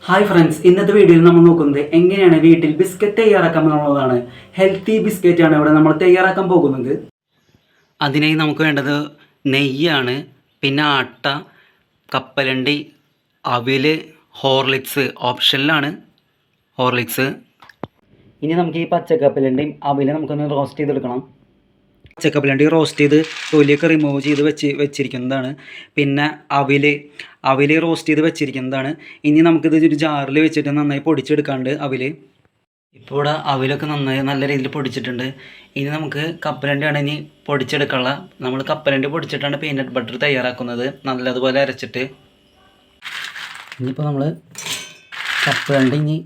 Hi friends, ഇന്നത്തെ വീഡിയോയിൽ നമ്മൾ നോക്കുന്നത് എങ്ങനെയാണ് വീട്ടിൽ ബിസ്ക്കറ്റ് തയ്യാറാക്കാം എന്നുള്ളതാണ്. ഹെൽത്തി ബിസ്ക്കറ്റ് ആണ് ഇവിടെ നമ്മൾ തയ്യാറാക്കാൻ പോകുന്നത്. അതിനായി നമുക്ക് വേണ്ടത് നെയ്യാണ്, പിന്നെ ആട്ട, കപ്പലണ്ടി, അവില്, ഹോർലിക്സ് ഓപ്ഷനിലാണ് ഹോർലിക്സ്. ഇനി നമുക്ക് ഈ പച്ചക്കപ്പലണ്ടിയും അവില് നമുക്കൊന്ന് റോസ്റ്റ് ചെയ്തെടുക്കണം. പച്ചക്കപ്പലണ്ടി റോസ്റ്റ് ചെയ്ത് തൊലിയൊക്കെ റിമൂവ് ചെയ്ത് വെച്ചിരിക്കുന്നതാണ്. പിന്നെ അവില് റോസ്റ്റ് ചെയ്ത് വെച്ചിരിക്കുന്നതാണ്. ഇനി നമുക്കിത് ഒരു ജാറിൽ വെച്ചിട്ട് നന്നായി പൊടിച്ചെടുക്കാണ്ട് അവില്. ഇപ്പോൾ ഇവിടെ അവിലൊക്കെ നന്നായി നല്ല രീതിയിൽ പൊടിച്ചിട്ടുണ്ട്. ഇനി നമുക്ക് കപ്പലണ്ടിയാണ് ഇനി പൊടിച്ചെടുക്കാനുള്ള. നമ്മൾ കപ്പലണ്ടി പൊടിച്ചിട്ടാണ് പീനട്ട് ബട്ടർ തയ്യാറാക്കുന്നത്, നല്ലതുപോലെ അരച്ചിട്ട്. ഇനിയിപ്പോൾ നമ്മൾ കപ്പലണ്ടി ഇനി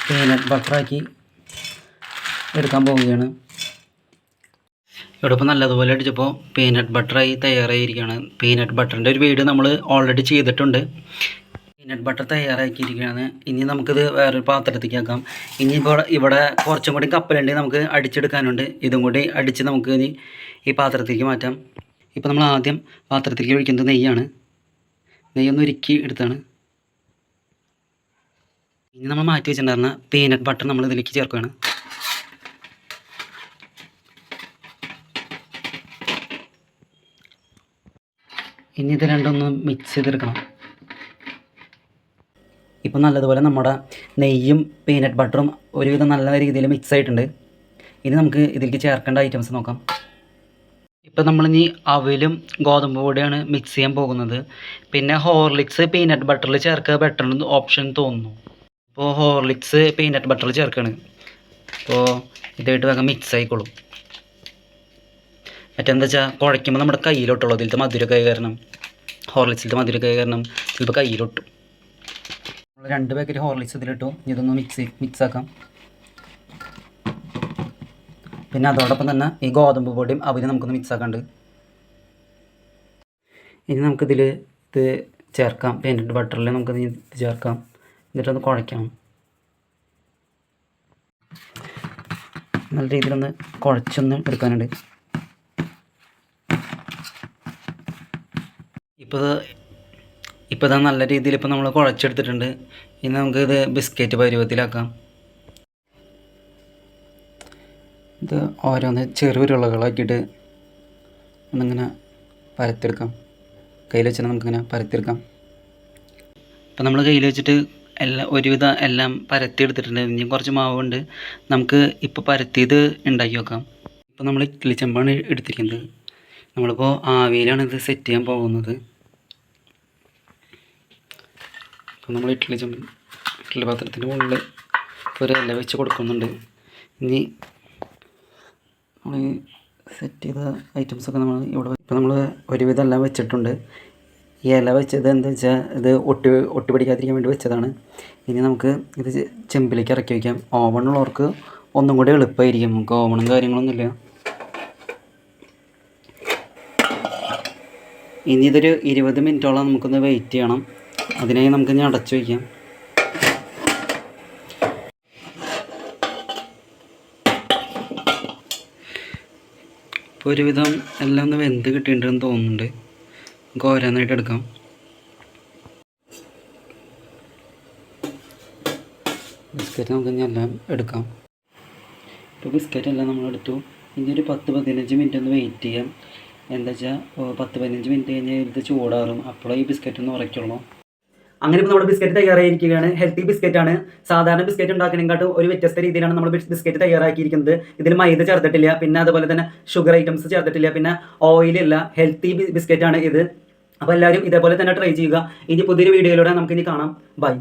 പീനട്ട് ബട്ടറാക്കി എടുക്കാൻ പോവുകയാണ്. ഇവിടെ ഇപ്പോൾ നല്ലതുപോലെ അടിച്ചപ്പോൾ പീനട്ട് ബട്ടറായി തയ്യാറായിരിക്കുകയാണ്. പീനട്ട് ബട്ടറിൻ്റെ ഒരു വീഡിയോ നമ്മൾ ഓൾറെഡി ചെയ്തിട്ടുണ്ട്. പീനട്ട് ബട്ടർ തയ്യാറാക്കിയിരിക്കുകയാണ്. ഇനി നമുക്കിത് വേറൊരു പാത്രത്തേക്ക് ആക്കാം. ഇനിയിപ്പോൾ ഇവിടെ കുറച്ചും കൂടി കപ്പലണ്ടി നമുക്ക് അടിച്ചെടുക്കാനുണ്ട്. ഇതും കൂടി അടിച്ച് നമുക്ക് ഇനി ഈ പാത്രത്തേക്ക് മാറ്റാം. ഇപ്പോൾ നമ്മൾ ആദ്യം പാത്രത്തേക്ക് ഒഴിക്കുന്നത് നെയ്യാണ്. നെയ്യൊന്ന് ഉരുക്കി എടുത്താണ്. ഇനി നമ്മൾ മാറ്റി വെച്ചിട്ടുണ്ടായിരുന്ന പീനട്ട് ബട്ടർ നമ്മൾ ഇതിലേക്ക് ചേർക്കുകയാണ്. ഇനി ഇത് രണ്ടൊന്ന് മിക്സ് ചെയ്തെടുക്കണം. ഇപ്പോൾ നല്ലതുപോലെ നമ്മുടെ നെയ്യും പീനട്ട് ബട്ടറും ഒരുവിധം നല്ല രീതിയിൽ മിക്സ് ആയിട്ടുണ്ട്. ഇനി നമുക്ക് ഇതിലേക്ക് ചേർക്കേണ്ട ഐറ്റംസ് നോക്കാം. ഇപ്പോൾ നമ്മളിനി അവിലും ഗോതമ്പ് പൊടിയാണ് മിക്സ് ചെയ്യാൻ പോകുന്നത്. പിന്നെ ഹോർലിക്സ് പീനട്ട് ബട്ടറിൽ ചേർക്കുക ബെറ്റർ ഓപ്ഷൻ തോന്നുന്നു. ഇപ്പോൾ ഹോർലിക്സ് പീനട്ട് ബട്ടറിൽ ചേർക്കുകയാണ്. അപ്പോൾ ഇതായിട്ട് വേഗം മിക്സ് ആയിക്കോളും. മറ്റെന്താ വെച്ചാൽ കുഴയ്ക്കുമ്പോൾ നമ്മുടെ കയ്യിലോട്ടുള്ളൂ. ഇതിലത്തെ മധുരമൊക്കെ കാരണം, ഹോർലിക്സിലത്തെ മധുരമൊക്കെ കാരണം ചിലപ്പോൾ കയ്യിലൊട്ടും. നമ്മൾ 2 പാക്കറ്റ് ഹോർലിക്സ് ഇതിലിട്ടു. ഇതൊന്ന് മിക്സ് ആക്കാം. പിന്നെ അതോടൊപ്പം തന്നെ ഈ ഗോതമ്പ് പൊടിയും അവര് നമുക്കൊന്ന് മിക്സ് ആക്കാണ്ട്. ഇനി നമുക്കിതിൽ ഇത് ചേർക്കാം. പീനട്ട് ബട്ടറിൽ നമുക്കത് ചേർക്കാം. എന്നിട്ടൊന്ന് കുഴയ്ക്കണം. നല്ല രീതിയിലൊന്ന് കുഴച്ചൊന്ന് എടുക്കാനുണ്ട്. ഇപ്പോൾ ഇതാ നല്ല രീതിയിൽ ഇപ്പോൾ നമ്മൾ കുഴച്ചെടുത്തിട്ടുണ്ട്. ഇനി നമുക്കിത് ബിസ്ക്കറ്റ് പരുവത്തിലാക്കാം. ഇത് ഓരോന്ന് ചെറുരുളകളാക്കിയിട്ട് ഒന്നിങ്ങനെ പരത്തിയെടുക്കാം. കയ്യിൽ വെച്ചാൽ നമുക്കിങ്ങനെ പരത്തിയെടുക്കാം. ഇപ്പോൾ നമ്മൾ കയ്യിൽ വെച്ചിട്ട് ഒരുവിധം എല്ലാം പരത്തിയെടുത്തിട്ടുണ്ട്. ഇനി കുറച്ച് മാവുണ്ട്. നമുക്ക് ഇപ്പോൾ പരത്തിയത് ഉണ്ടാക്കി വെക്കാം. ഇപ്പോൾ നമ്മൾ ഇഡ്ഡലി ചെമ്പാണ് എടുത്തിരിക്കുന്നത്. നമ്മളിപ്പോൾ ആവിയിലാണ് ഇത് സെറ്റ് ചെയ്യാൻ പോകുന്നത്. അപ്പോൾ നമ്മൾ ഇഡ്ഡലി പാത്രത്തിൻ്റെ മുകളിൽ ഒരു ഇല വെച്ച് കൊടുക്കുന്നുണ്ട്. ഇനി നമ്മൾ സെറ്റ് ചെയ്ത ഐറ്റംസൊക്കെ നമ്മൾ ഇപ്പോൾ നമ്മൾ ഒരുവിധം എല്ലാം വെച്ചിട്ടുണ്ട്. ഈ ഇല വെച്ചത് എന്താ വെച്ചാൽ ഇത് ഒട്ടി പിടിക്കാതിരിക്കാൻ വേണ്ടി വെച്ചതാണ്. ഇനി നമുക്ക് ഇത് ചെമ്പിലേക്ക് ഇറക്കി വയ്ക്കാം. ഓവണുള്ളവർക്ക് ഒന്നും കൂടി എളുപ്പമായിരിക്കും. നമുക്ക് ഓവണും കാര്യങ്ങളൊന്നുമില്ല. ഇനി ഇതൊരു 20 മിനിറ്റോളം നമുക്കൊന്ന് വെയിറ്റ് ചെയ്യണം. അതിനായി നമുക്കിനി അടച്ചു വയ്ക്കാം. ഇപ്പോൾ ഒരുവിധം എല്ലാം ഒന്ന് വെന്ത് കിട്ടിയിട്ടുണ്ടെന്ന് തോന്നുന്നുണ്ട്. നമുക്ക് ഓരോന്നായിട്ട് എടുക്കാം. ബിസ്ക്കറ്റ് നമുക്കിനി എല്ലാം എടുക്കാം. ഇപ്പോൾ ബിസ്ക്കറ്റ് എല്ലാം നമ്മളെടുത്തു. ഇനി ഒരു 10-15 മിനിറ്റ് ഒന്ന് വെയിറ്റ് ചെയ്യാം. എന്താ വെച്ചാൽ 10-15 മിനിറ്റ് കഴിഞ്ഞ് ഇത് ചൂടാറും. അപ്പോഴേ ഈ ബിസ്ക്കറ്റ് ഒന്ന് ഉറയ്ക്കുള്ളൂ. അങ്ങനെ ഇപ്പോൾ നമ്മുടെ ബിസ്ക്കറ്റ് തയ്യാറായിരിക്കുകയാണ്. ഹെൽത്തി ബിസ്ക്കറ്റാണ്. സാധാരണ ബിസ്ക്കറ്റ് ഉണ്ടാക്കുന്നതിനെക്കാട്ടും ഒരു വ്യത്യസ്ത രീതിയിലാണ് നമ്മൾ ബിസ്ക്കറ്റ് തയ്യാറാക്കിയിരിക്കുന്നത്. ഇതിൽ മൈദ ചേർത്തിട്ടില്ല, പിന്നെ അതുപോലെ തന്നെ ഷുഗർ ഐറ്റംസ് ചേർത്തിട്ടില്ല, പിന്നെ ഓയിലില്ല. ഹെൽത്തി ബിസ്ക്കറ്റാണ് ഇത്. അപ്പോൾ എല്ലാവരും ഇതേപോലെ തന്നെ ട്രൈ ചെയ്യുക. ഇനി പുതിയൊരു വീഡിയോയിലൂടെ നമുക്കിനി കാണാം. ബൈ.